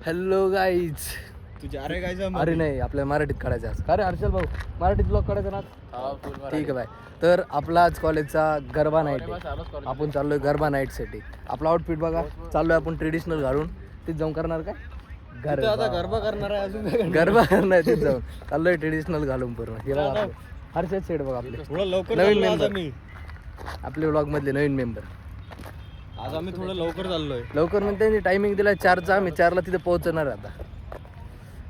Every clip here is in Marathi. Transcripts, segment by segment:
Hello guys. तुझ्या अरे काय अरे नाही, आपल्या मराठीत काढायचं आज. अरे हर्षल भाऊ, मराठीत ब्लॉग काढायचा ना. ठीक आहे बाय. तर आपला आज कॉलेजचा गरबा नाईट आहे. आपण चाललोय गरबा नाईटसाठी. आपला आउटफिट बघा, चाललोय आपण ट्रेडिशनल घालून. तिथे जाऊन करणार काय आता गरबा करणार आहे अजून. गरबा करणार तिथे जाऊन चाललोय ट्रेडिशनल घालून पूर्ण. हे बघा आपले हर्षल सेट बघा, आपले थोडं लवकर नवीन चाललोय आज मेंबर, आम्ही. आपले व्लॉग मधले नवीन मेंबर. आज आम्ही थोडं लवकर चाललोय. लवकर म्हणजे त्यांनी टायमिंग दिला 4चा. आम्ही 4ला तिथे पोहोचणार आता.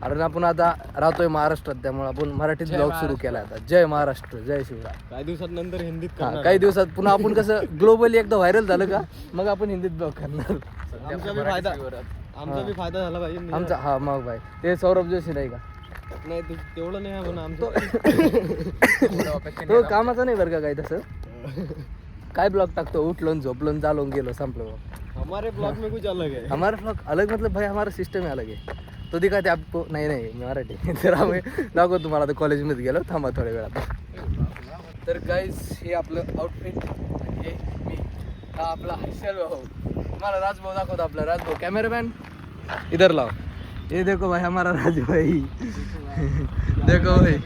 कारण आपण आता राहतोय महाराष्ट्रात, त्यामुळे आपण मराठीत ब्लॉग सुरू केला आता. जय महाराष्ट्र, जय शिवराय. काही दिवसात नंतर हिंदीत हा, करणार. काही दिवसात पुन्हा आपण कसं ग्लोबली एकदा व्हायरल झालं का मग आपण हिंदीत ब्लॉग करणार. आमचा बी फायदा झाला पाहिजे. आमचा हा मग भाई ते सौरभ जोशी नाही का, नाही तेवढं नाही आहे पण आमचं. तो कामाचा नाही बरं का काही तसं. काय ब्लॉग टाकतो, उठलो झोपलो चालवून गेलो, संपलो. हमारे ब्लॉग में कुछ अलग है. हमारा ब्लॉग अलग मतलब भाई हमारा सिस्टम अलग है. तो दिखाते आपको. नाही मराठी. तर आम्ही दाखवतो तुम्हाला. आता कॉलेजमध्ये गेलो, थांबा थोड्या वेळात. तर गाईज हे आपलं आउटफिट. हे मी, हा आपला हर्षल भाऊ. तुम्हाला राजभाऊ दाखवतो. आपला राजभाऊ कॅमेरामॅन इधर लाव. ये देखो भाई हमारा राजू भाई. देखो भाई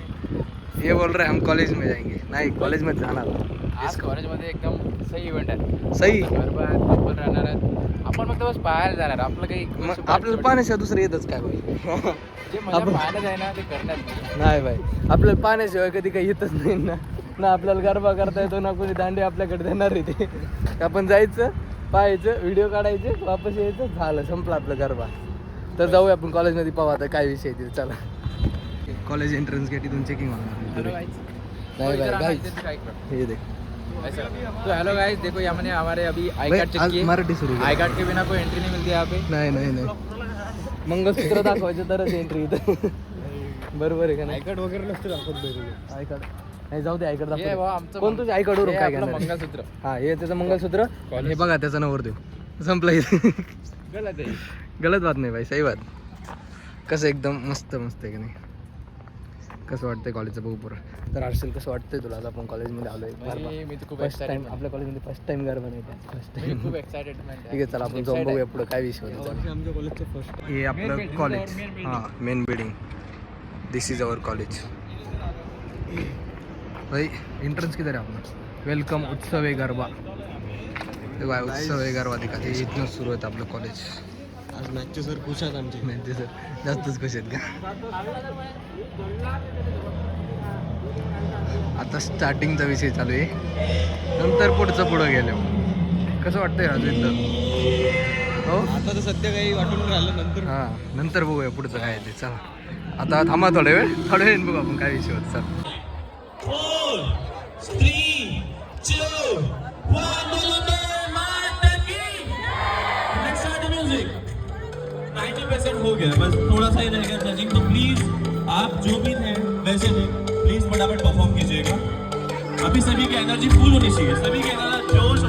ये बोल रहे हम कॉलेज में जाएंगे. नाही कॉलेज मध्ये जाणार आज कॉलेजमध्ये एकदम सही इव्हेंट आहे. सही. गरबा आहेत, कपल राहणार आहेत. आपण फक्त बस पाहायला जाणार. आपलं काही आपल्याला पाण्याशिवाय दुसरं येतच काय भाई. जे मजा पाहायला जाय ना ते करण्यात नाही. नाही भाई, आपल्याला पाण्याशिवाय कधी काही येतच नाही ना. ना आपल्याला गरबा करता येतो, ना कोणी दांडी आपल्याकडे देणार आहे. ते आपण जायचं, पाहायचं, व्हिडिओ काढायचे, वापस यायचं, झालं, संपलं आपलं गरबा. तर जाऊया आपण कॉलेजमध्ये पाहू आता काय विषय आहे. चला, कॉलेज एंट्रन्स गेट इथून चेकिंग होणार. नाही भाई गाइस, हे देख. तो हेलो गाइस, देखो यहाँ मैंने हमारे अभी आई कार्ड चेक किए. मराठी सुरू. आई कार्ड के बिना कोई एंट्री नहीं मिलती यहाँ पे. नाही मंगळसूत्र दाखवायचं तरच एंट्री इथं. बरोबर आहे का नाही. आय कार्ड वगैरे नसतं दाखवत. आय कार्ड नाही, जाऊ दे. आय कार्ड हे दाखव. बघा आमचं कोण तुझ्या आई कार्डवरून काय आपलं घेणार? मंगळसूत्र. हा, हे त्याचं मंगळसूत्र. हे बघा त्याचा नवरदेव. संपला इथे. गलत आहे. गलत बात नाही भाई, सही बात. कसं एकदम मस्त आहे की नाही. कसं वाटतंय कॉलेजचं बघू पुरं. तर हर्षल कसं वाटतंय तुला? आज आपण कॉलेजमध्ये आलोय. मी तर खूप फर्स्ट टाइम एक्साइटेड. आपल्या कॉलेजमध्ये फर्स्ट टाइम गरबा नाही. First time. खूप एक्साइटेडमेंट ठीक आहे, चला आपण जाऊन बघूया पुढं काय विषय होता. आमच्या कॉलेजचं फर्स्ट. हे आपलं कॉलेज. हां, main building. This is our college. भाई एंट्रन्स किधर है आपलं? वेलकम उत्सव आहे गरबा. देखो उत्सव आहे गरबा दिखा. हे इथनं सुरू आहे आपलं कॉलेज. आज मॅथचे सर खुश आहेत आमचे. नाही सर, जास्तच खुश आहेत का. आता स्टार्टिंगचा विषय चालू आहे, नंतर पुढं गेलो. कसं वाटतंय राजू इथं? हो, आता तर सध्या काही वाटून राहिलं. नंतर हां, नंतर बघूया पुढचं काय आहे ते. चला आता थांबा थोड्या वेळ बघू आपण काय विषय होत. चला. 4, 3, 2, 1. म्यूजिक 90% हो गया, बस थोड़ा सा ही रह गया जजिंग. तो प्लीज आप जो भी हैं वैसे नहीं, प्लीज फटाफट परफॉर्म कीजिएगा. अभी सभी की एनर्जी फुल होनी चाहिए. सभी की एनर्जी जोश